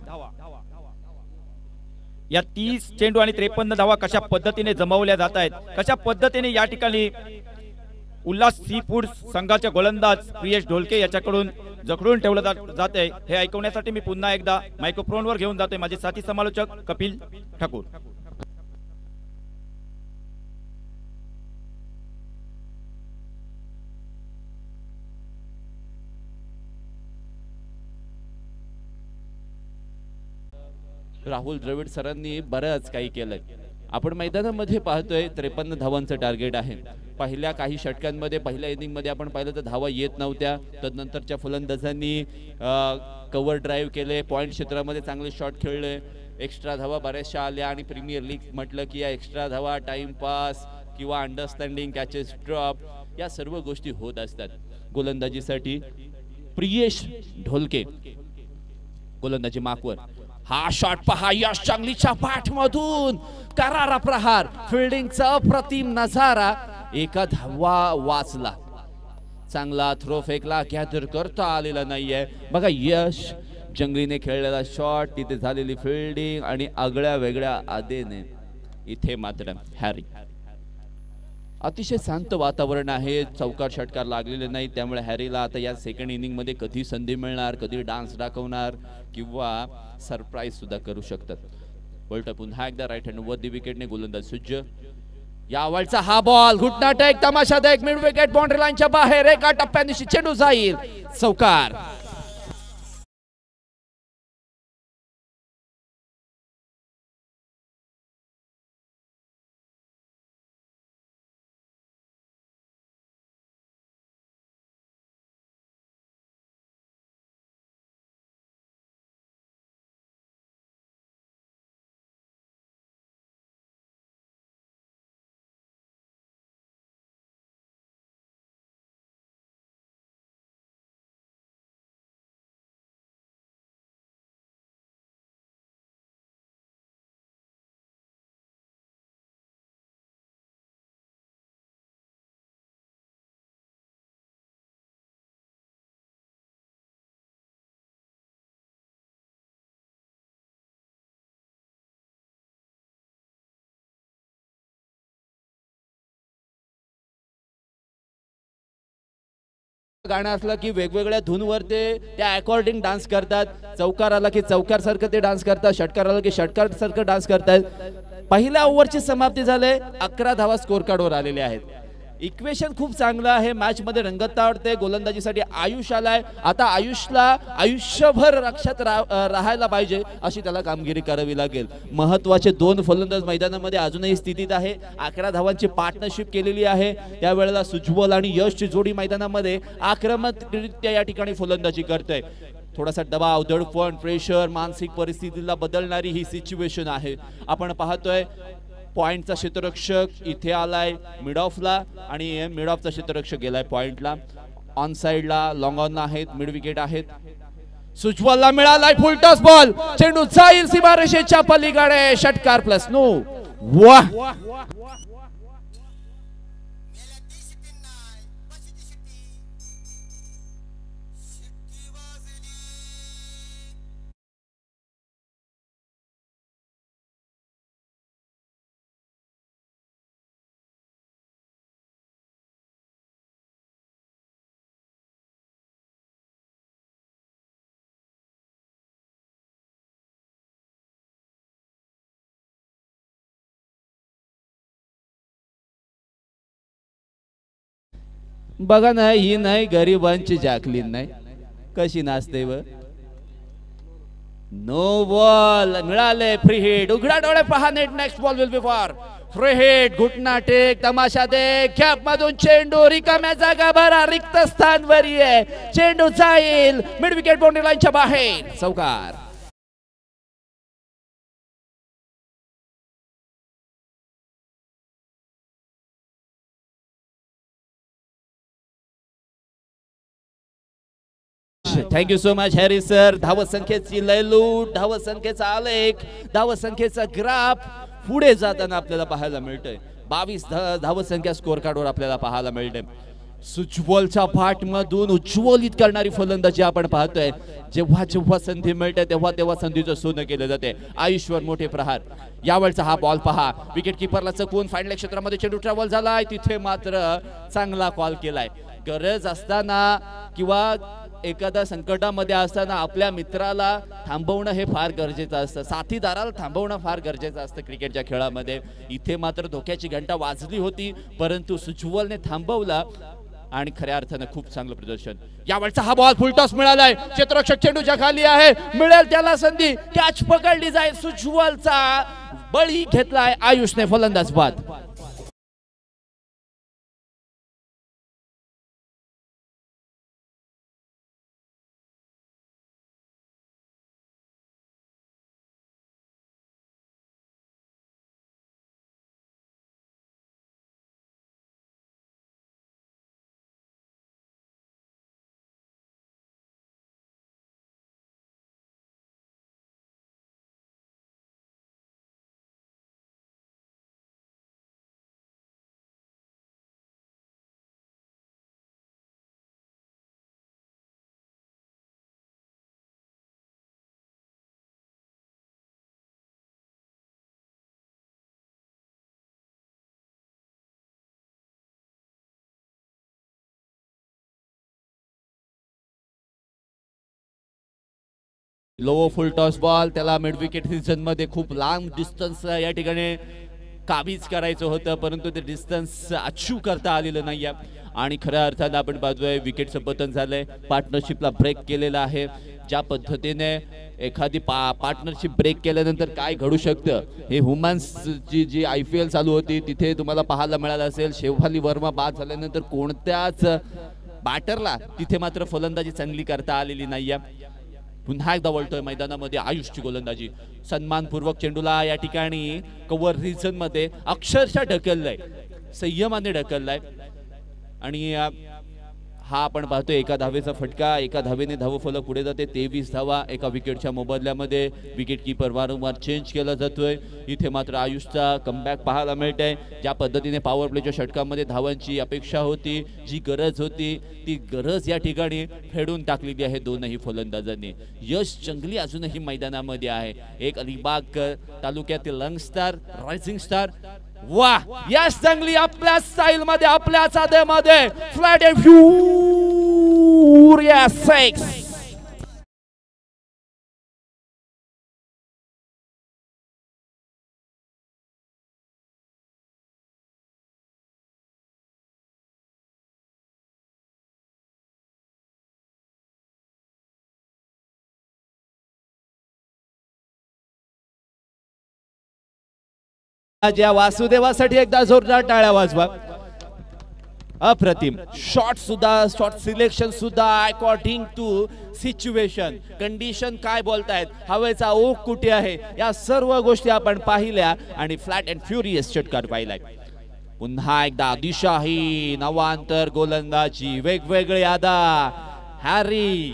या 30 चेंडू आणि 53 धावा कशा पद्धतीने जमवल्या जात आहेत, कशा पद्धतीने या ठिकाणी उल्हास सी फूड संघाचे गोलंदाज प्रियेश ढोलके याच्याकडून जखडून ठेवलं जात आहे, हे ऐकवण्यासाठी मी पुन्हा एकदा मायक्रोफोनवर घेऊन जातोय माझे साथी समालोचक कपिल ठाकूर. राहुल द्रविड सरांनी बरंच काही केलंय. आपण मैदानामध्ये पाहतोय 53 धावांचं टार्गेट आहे. पहिल्या काही षटकांमध्ये पहिल्या इनिंग मध्ये आपण पाहिलं तर धावा येत नव्हत्या. तदनंतरच्या फलंदाजांनी कव्हर ड्राईव्ह केले, पॉइंट क्षेत्रामध्ये चांगले शॉट खेळले, एक्स्ट्रा धावा बऱ्याचशा आल्या आणि प्रीमियर लीग म्हटलं की या एक्स्ट्रा धावा, टाइमपास किंवा अंडरस्टँडिंग, कॅचेस ड्रॉप, या सर्व गोष्टी होत असतात. गोलंदाजीसाठी प्रियेश ढोलके गोलंदाजी माकवर. हा शॉट पहा, यश जंगलीच्या पाठमधून करारा प्रहार, फिल्डिंगचा अप्रतिम नजारा. एका धावा वाचला, चांगला थ्रो फेकला, गॅदर करता आलेला नाहीये. बघा यश जंगलीने खेळलेला शॉट, तिथे झालेली फिल्डिंग आणि आगळ्या वेगळ्या आदेने इथे मात्र हॅरी. अतिशय शांत वातावरण आहे, चौकार षटकार लागलेले नाही, त्यामुळे हॅरीला आता या सेकंड इनिंग मध्ये कधी संधी मिळणार, कधी डान्स दाखवणार किंवा सरप्राईज सुद्धा करू शकतात. उलट पुन्हा एकदा राईट हँड वरती विकेटने गोलंदाज सज्ज. यावळचा हा बॉल घुटनाटक तमाशादायक, मिड विकेट बाउंड्री लाईनच्या बाहेर, एका टप्प्यानिशी चेंडू जाईल, चौकार. गाणं असलं की वेगवेगळ्या धूनवर ते त्या अकॉर्डिंग डान्स करतात. चौकार आला की चौकार सारखं ते डान्स करतात, षटकार आला की षटकार सारखं डान्स करतात. पहिल्या ओव्हरची समाप्ती झाले, 11 धावा स्कोर कार्डवर आलेले आहेत. इक्वेशन खूप चांगलं आहे, मॅच मध्ये रंगत आवडते. गोलंदाजीसाठी आयुष आलाय, आता आयुषला आयुष्यभर लक्षात राहायला पाहिजे अशी त्याला कामगिरी करावी लागेल. महत्वाचे 2 फलंदाज मैदानामध्ये अजूनही स्थितीत आहे. 11 धावांची पार्टनरशिप केलेली आहे. त्यावेळेला सुजवल आणि यशची जोडी मैदानामध्ये आक्रमकरित्या या ठिकाणी फलंदाजी करते. थोडासा दबाव, दडपण, प्रेशर, मानसिक परिस्थितीला बदलणारी ही सिच्युएशन आहे. आपण पाहतोय पॉइंटचा क्षेत्ररक्षक इथे आलाय मिड ऑफला आणि मिड ऑफचा क्षेत्ररक्षक गेलाय पॉइंटला. ऑन साइडला लॉंग ऑन आहेत, मिड विकेट आहेत. सुजवलला मिळालाय फुल टॉस बॉल, चेंडू जाईल सीमारेषेच्या पलीकडे, षटकार प्लस नो. वाह बघा ना, ही नाही गरिबांची जॅकलीन नाही कशी नाचते व. नो बॉल मिळाले, फ्री हिट. उघडा डोळे पहा, net next ball will be for free hit. घुटना टेक, तमाशा दे, कॅप मधून चेंडू रिकाम्या जागा भरा, रिक्त स्थान वरी आहे, चेंडू जाईल मिड विकेट बाउंड्री लाईनच्या बाहेर, चौकार. Thank you so much Harry sir. धावसंख्येची लयलूट, धावसंख्येचा आलेख, धावसंख्येचा ग्राफ पुढे जाताना आपल्याला पाहायला मिळतोय. 22 धावसंख्या स्कोर कार्डवर आपल्याला पाहायला मिळते. सुजवलच्या पाठमधून उज्ज्वलित करणारी फलंदाजी आपण पाहतोय. जेव्हा जेव्हा संधी मिळते तेव्हा तेव्हा संधीचं सोनं केलं जाते. आयुष्यवर मोठे प्रहार. यावेळचा हा बॉल पहा, विकेट किपरला चकवून फाईनल क्षेत्रामध्ये चेंडू ट्रॅव्हल झालाय, तिथे मात्र चांगला कॉल केलाय. गरज असताना किंवा एखाद्या संकटामध्ये असताना आपल्या मित्राला थांबवणं हे फार गरजेचं असतं, साथीदाराला थांबवणं फार गरजेचं असतं क्रिकेटच्या खेळामध्ये. इथे मात्र धोक्याची घंटा वाजली होती, परंतु सुजवलने थांबवला आणि खऱ्या अर्थानं खूप चांगलं प्रदर्शन. यावेळचा हा बॉल फुल टॉस मिळालाय, क्षेत्ररक्षक चेंडूच्या खाली आहे, मिळेल त्याला संधी, कॅच पकडली जाईल. सुजवलचा बळी घेतलाय आयुषने, फलंदाज बाद. लो फुल टॉस बॉल, त्याला मिड विकेट सीझन मध्ये खूप लांब डिस्टन्स या ठिकाणी काबीज करायचं होतं, परंतु ते डिस्टन्स अचीव करता आलेलं नाहीये. आणि खऱ्या अर्थानं आपण पाहतोय विकेटचं पतन झालंय, पार्टनरशिपला ब्रेक केलेला आहे. ज्या पद्धतीने एखादी पार्टनरशिप ब्रेक केल्यानंतर काय घडू शकतं हे ह्युमन्सची जी IPL चालू होती तिथे तुम्हाला पाहायला मिळालं असेल. शेफाली वर्मा बाद झाल्यानंतर कोणत्याच बॅटरला तिथे मात्र फलंदाजी चांगली करता आलेली नाहीये. पुन्हा एकदा वळतोय मैदानामध्ये आयुषची गोलंदाजी, सन्मानपूर्वक चेंडूला या ठिकाणी कव्हर रिजन मध्ये अक्षरशः ढकललाय, संयमाने ढकललाय. आणि हा आपण पाहतोय एका धावेचा फटका, एका धावेने धावफलक पुढे जाते. 23 धावा एका विकेटच्या मोबदल्यामध्ये. विकेट किपर वारंवार चेंज केला जातोय. इथे मात्र आयुषचा कमबॅक पाहायला मिळतंय. ज्या पद्धतीने पॉवर प्लेच्या षटकामध्ये धावांची अपेक्षा होती, जी गरज होती ती गरज या ठिकाणी फेडून टाकलेली आहे दोनही फलंदाजांनी. यश जंगली अजूनही मैदानामध्ये आहे, एक अलिबाग तालुक्यातील यंग स्टार, रायझिंग स्टार. वाह, यश जंगली आपल्या स्टाईल मध्ये, आपल्या साधेमध्ये फ्लॅट फ्युरियस 6 ज्या वासुदेवासाठी एकदा जोरदार टाळ्या वाजवा. अप्रतिम शॉट सुद्धा, शॉट सिलेक्शन सुद्धा अकॉर्डिंग टू सिच्युएशन, कंडिशन काय बोलतायत, हवेचा ओघ कुठे आहे, या सर्व गोष्टी आपण पाहिल्या आणि फ्लॅट अँड फ्युरियस षटकार पाहिलाय. पुन्हा एकदा दिशाही नवांतर गोलंदाजी, वेगवेगळे आदा. हॅरी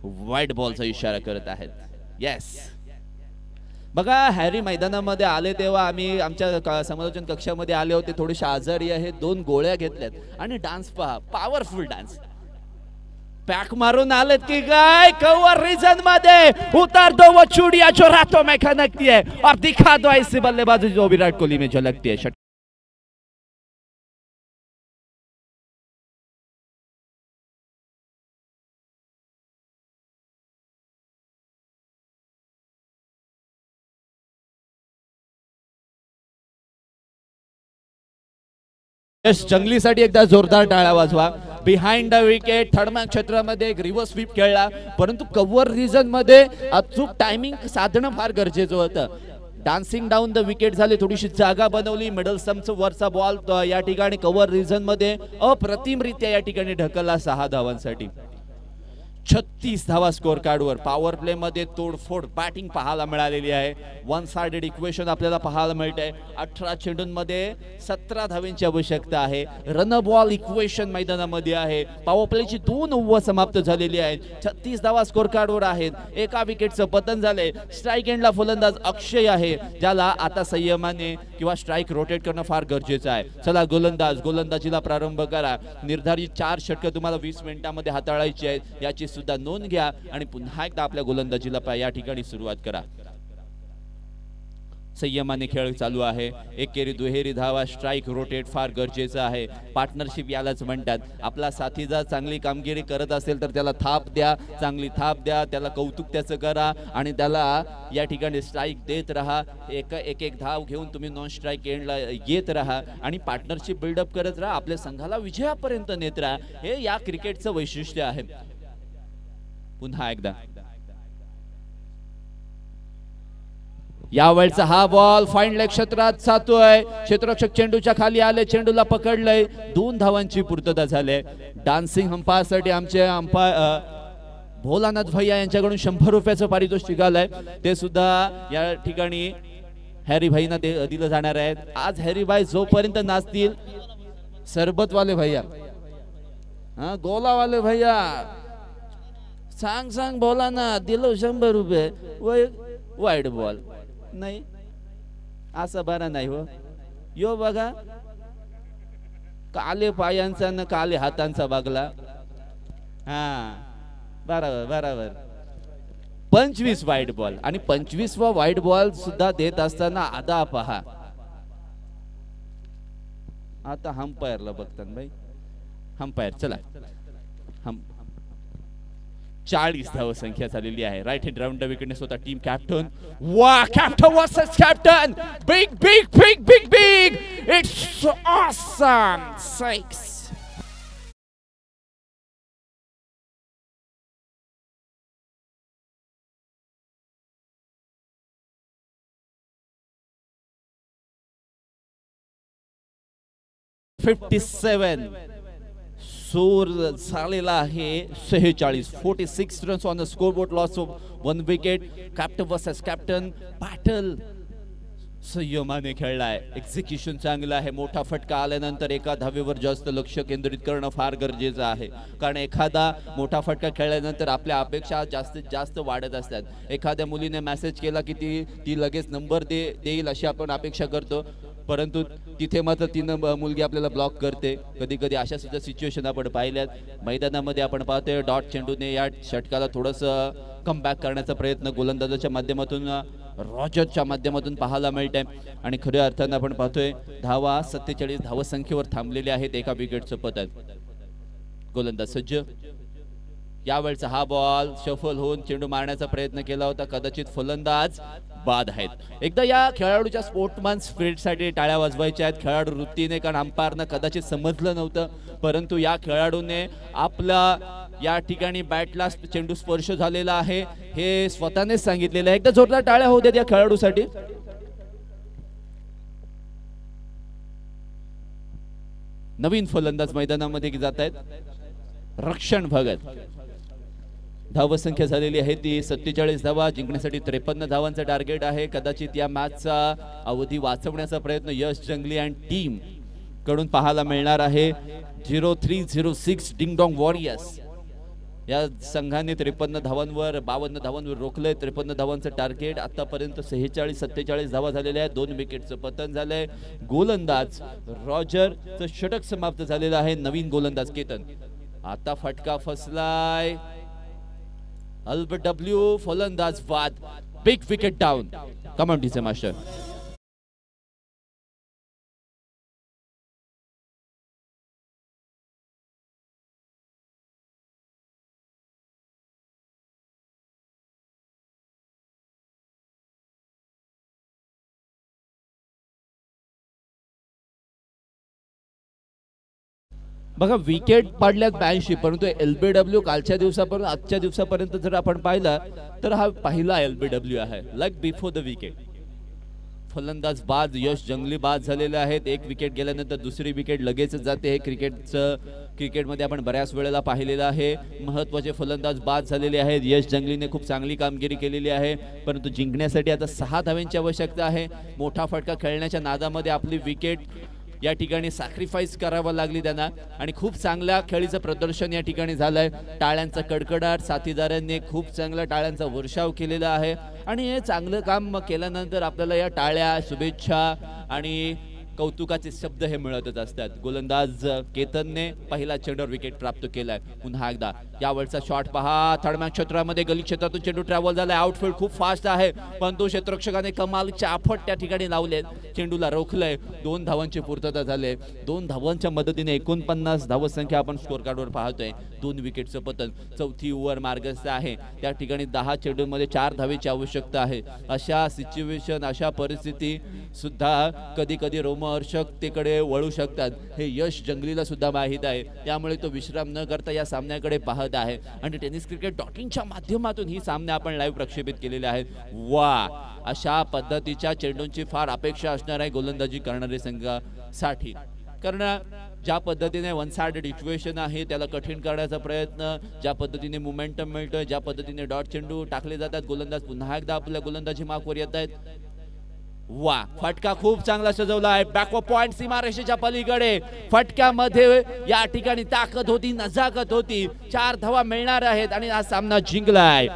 व्हाईट बॉलचा इशारा करत आहेत. येस, बघा हॅरी मैदानामध्ये आले तेव्हा आम्ही आमच्या समालोचन कक्षामध्ये आले होते, थोडेसे आजारी आहे, 2 गोळ्या घेतल्यात आणि डान्स पहा, पॉवरफुल डान्स. पॅक मारून आलेत की काय कवर रीजन मध्ये. उतार दो वो चूड़ियां जो रातों में खनकती है और दिखा दो ऐसी बल्लेबाजी जो विराट कोहली में झलकती है. जंगलीसाठी एकदा जोरदार टाळ्या वाजवा. बिहाइंड द विकेट थर्डमॅन क्षेत्रामध्ये एक रिव्हर्स स्वीप खेळला, परंतु कव्हर रिजन मध्ये अचूक टायमिंग साधणं फार गरजेचं होतं. डान्सिंग डाऊन द विकेट झाले, थोडीशी जागा बनवली, मिडल स्टंपचा वरचा बॉल या ठिकाणी कव्हर रिजन मध्ये अप्रतिमरित्या या ठिकाणी ढकलला 6 धावांसाठी. 36 धावा स्कोर कार्डवर. पॉवर प्ले मध्ये तोडफोड बॅटिंग पाहायला मिळालेली आहे. वन साइडेड इक्वेशन आपल्याला पाहायला मिळतंय. 18 चेंडूंमध्ये 17 धावांची आवश्यकता आहे. रन बॉल इक्वेशन मैदानामध्ये आहे. पॉवर प्लेची 2 ओव्हर समाप्त झालेली आहेत. 36 धावा स्कोर कार्डवर आहेत. एका विकेटचं पतन झालंय. स्ट्राईक एंडला फलंदाज अक्षय आहे, ज्याला आता संयमाने किंवा स्ट्राईक रोटेट करणं फार गरजेचं आहे. चला गोलंदाजीला प्रारंभ करा. निर्धारित 4 षटकं तुम्हाला 20 मिनिटांमध्ये हाताळायची आहेत, याची सुद्धा नोंद घ्या आणि पुन्हा एकदा आपल्या गोलंदाजीला या ठिकाणी सुरुवात करा. संयमाने खेळ चालू आहे. एकेरी दुहेरी धावा, स्ट्राईक रोटेट फार गरजेचं आहे. पार्टनरशिप यालाच म्हणतात. आपला साथी जर चांगली कामगिरी करत असेल तर त्याला थाप द्या, चांगली थाप द्या, त्याला कौतुक त्याचं करा आणि त्याला या ठिकाणी स्ट्राईक देत राहा. एक धाव घेऊन तुम्ही नॉन स्ट्राईक एंडला येत राहा आणि पार्टनरशिप बिल्डअप करत राहा. आपल्या संघाला विजयापर्यंत नेत राहा. हे या क्रिकेटचं वैशिष्ट्य आहे. पुन्हा एकदा यावेळचा हा बॉल फाईन लेग क्षेत्रात जातोय. क्षेत्ररक्षक चेंडूच्या खाली आले, चेंडूला पकडलंय. 2 धावांची पूर्तता झाली. डान्सिंग अंपायरसाठी आमचे अंपायर भोलानाथ भैया यांच्याकडून 100 रुपयाचं पारितोषिक आलंय. ते सुद्धा या ठिकाणी हॅरी भाईना दिलं जाणार आहे. आज हॅरी भाई जोपर्यंत नाचतील, सरबत वाले भैया, गोला वाले भैया, सांग बोला ना, दिलो 100 रुपये. वाईड बॉल नाही, असं बरं नाही हो. यो बघा, काले पायांचा न काले हातांचा बागला. हा बरोबर. 25 वाईड बॉल आणि 25वा वाईड बॉल सुद्धा देत असताना आदा पहा. आता अंपायरला बघतात भाई. अंपायर चला. 40 धाव संख्या झालेली आहे. राईट हँड राऊंड द विकेटने स्वतः टीम कॅप्टन. वा, captain versus captain. Big. It's awesome. 6. सोर झालेला आहे 46. 46 runs on the scoreboard. Loss of 1 wicket. Captain versus captain battle संयमाने खेळलाय. एक्झिक्युशन चांगलं आहे. मोठा फटका आल्यानंतर एका धावेवर जास्त लक्ष केंद्रित करणं फार गरजेचं आहे, कारण एखादा मोठा फटका खेळल्यानंतर आपल्या अपेक्षा जास्तीत जास्त वाढत असतात. एखाद्या मुलीने मेसेज केला की ती लगेच नंबर देईल अशी आपण अपेक्षा करतो, परंतु तिथे मात्र मुलगी आपल्याला ब्लॉक करते. कधी कधी अशा सुद्धा सिच्युएशन आपण पाहिल्यात. मैदानामध्ये आपण पाहतोय डॉट चेंडूने या षटकाला थोडंसं कमबॅक करण्याचा प्रयत्न गोलंदाजाच्या माध्यमातून, रॉजरच्या माध्यमातून पाहायला मिळतंय. आणि खऱ्या अर्थानं आपण पाहतोय धावा 47 धावसंख्येवर थांबलेले आहेत. एका विकेटचं पतन. गोलंदाज सज्ज. यावेळचा हा बॉल शफल होऊन चेंडू मारण्याचा प्रयत्न केला होता, कदाचित फलंदाज बाद आहेत. एकदा या खेळाडूच्या स्पोर्टमॅन स्पिरिटसाठी टाळ्या वाजवायच्या आहेत, खेळाडू वृत्तीने, कारण अंपायरनं कदाचित समजलं नव्हतं, परंतु या खेळाडूने आपला या ठिकाणी बॅटला चेंडू स्पर्श झालेला आहे हे स्वतःनेच सांगितलेलं आहे. एकदा जोरदार टाळ्या होऊ देत या खेळाडूसाठी. नवीन फलंदाज मैदानामध्ये जात आहेत. रक्षण भगत धावसंख्या झालेली आहे ती 47 धावा. जिंकण्यासाठी 53 धावांचं टार्गेट आहे. कदाचित या मॅचचा अवधी वाचवण्याचा प्रयत्न यश जंगली अँड टीम कडून पाहायला मिळणार आहे. 0306 डिंगडॉंग वॉरियर्स या संघाने 53 धावांवर 52 धावांवर रोखलंय. 53 धावांचं टार्गेट. आतापर्यंत 46-47 धावा झालेल्या आहेत. 2 विकेटचं पतन झालंय. गोलंदाज रॉजरचं षटक समाप्त झालेलं आहे. नवीन गोलंदाज केतन. आता फटका फसलाय. अल्बर्ट डब्ल्यू फलंदाज बाद. Big wicket down. कमांडीचे मास्टर बघा विकेट पडल्यात 82 परंतु LBW कालच्या दिवसापर्यंत आजच्या दिवसापर्यंत जर आपण पाहिला तर हा पहिला LBW आहे. Like before the wicket. फलंदाज बाद यश जंगली बाद झालेले आहेत. एक विकेट गेल्यानंतर दुसरी विकेट लगेच जाते. हे क्रिकेटमध्ये आपण बऱ्याच वेळेला पाहिलेलं आहे. महत्त्वाचे फलंदाज बाद झालेले आहेत. यश जंगलीने खूप चांगली कामगिरी केलेली आहे परंतु जिंकण्यासाठी आता 6 धावांची आवश्यकता आहे. मोठा फटका खेळण्याच्या नादामध्ये आपली विकेट या ठिकाणी सॅक्रिफाईस करावं लागली त्यांना आणि खूप चांगल्या खेळीचं प्रदर्शन या ठिकाणी झालंय. टाळ्यांचा कडकडाट. साथीदारांनी खूप चांगला टाळ्यांचा वर्षाव केलेला आहे आणि हे चांगलं काम केल्यानंतर आपल्याला या टाळ्या शुभेच्छा आणि कौतुकाचे शब्द हे मिळतच असतात. गोलंदाज केतनने पहिला चेंडूवर विकेट प्राप्त केलाय. पुन्हा एकदा यावरचा शॉट पहा. थर्डमॅन क्षेत्रामध्ये गली क्षेत्रातून चेंडू ट्रॅव्हल झालाय. आउटफील्ड खूप फास्ट आहे परंतु क्षेत्ररक्षकाने कमालचे आपट त्या ठिकाणी लावले. चेंडूला रोखलंय. 2 धावांची पूर्तता झाली. 2 धावांच्या मदतीने 49 धावसंख्या आपण स्कोर कार्डवर पाहतोय. 2 विकेटचं पतन. चौथी ओव्हर मार्गस्थ आहे. त्या ठिकाणी 10 चेंडूंमध्ये 4 धावेची आवश्यकता आहे. अशा सिच्युएशन अशा परिस्थिती सुद्धा कधी कधी रोमहर्षकतेकडे वळू शकतात. हे यश जंगलीला सुद्धा माहीत आहे. त्यामुळे तो विश्राम न करता या सामन्याकडे पाहत आहे आणि tenniscricket.in माध्यमातून ही सामने आपण लाईव्ह प्रक्षेपित केलेले आहेत. वा अशा पद्धतीच्या चेंडूंची फार अपेक्षा असणार आहे गोलंदाजी करणारे संघासाठी. कारण ज्या पद्धतीने वन साइडेड इक्वेशन आहे त्याला कठीण करण्याचा प्रयत्न, ज्या पद्धतीने मोमेंटम मिळतोय, ज्या पद्धतीने डॉट चेंडू टाकले जातात, गोलंदाज पुन्हा एकदा आपल्या गोलंदाजी मार्कवर येत आहेत. वा फटका खूप चांगला सजवला आहे. बॅकवर्ड पॉइंट सीमारेषेच्या पलीकडे. फटक्यामध्ये या ठिकाणी ताकद होती, नजाकत होती. 4 धावा मिळणार आहेत आणि हा सामना जिंकलाय.